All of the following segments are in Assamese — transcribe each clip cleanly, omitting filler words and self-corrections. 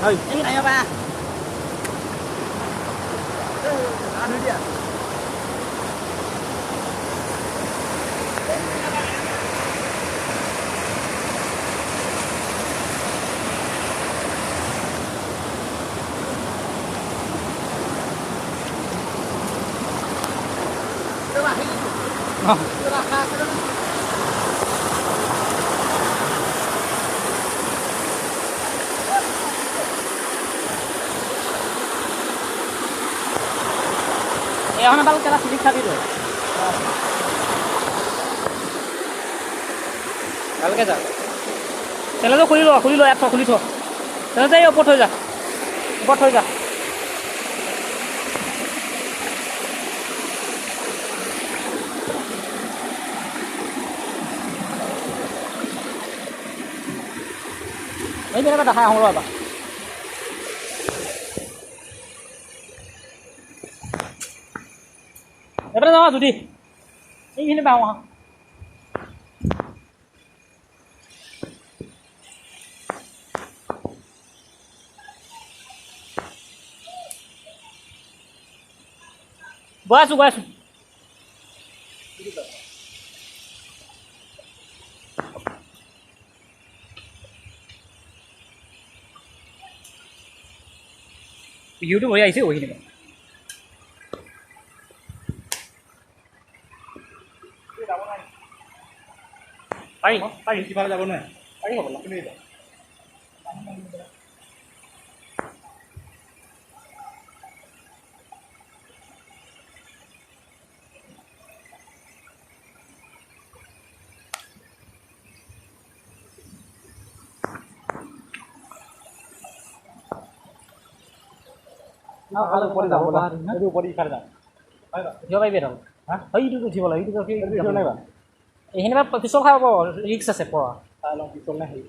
Ừ. Cái này ba. Ăn đi ạ. Các bạn hãy এখন বাল কেলা সিলিক খাবি তো ভালকে যা চেনেলটো খুলি ল এপ খুলি থ চেনেল যাই ওপৰত থৈ যা ওপৰত থৈ যা এই যেনেকৈ দেখাই আহোঁ ৰ'বা এবারে যাওয়া যদি এইখানে পাও গৈ আছো ভিউটো হৈ আহিছে ওইখিনি পাৰি কিবা যাব নহয় পাৰি হ'ব তুমি উপৰে যাব এইটো উপৰে ইফালে যাম উঠিব পাৰিবি আৰু সেইটোত উঠিব লাগে সেইটো নাই এইখিনি বা পিছল খাব ৰিক্স আছে পৰা পিছল নাই হেৰি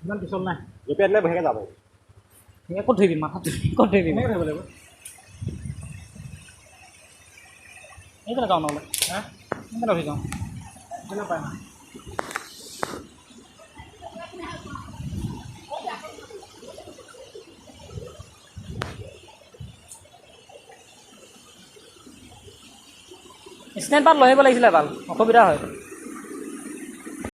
ইমান পিছল নাই জপিয়াই দিলে বহেকৈ যাব ক'ত ধৰিবি মাথাত ক'ত ধৰিবি ধৰিব লাগিব এইফালে যাওঁ নহ'লে এইফালে উঠি যাওঁ নাপায় স্নেল পাত লৈ আহিব লাগিছিলে ভাল অসুবিধা হয়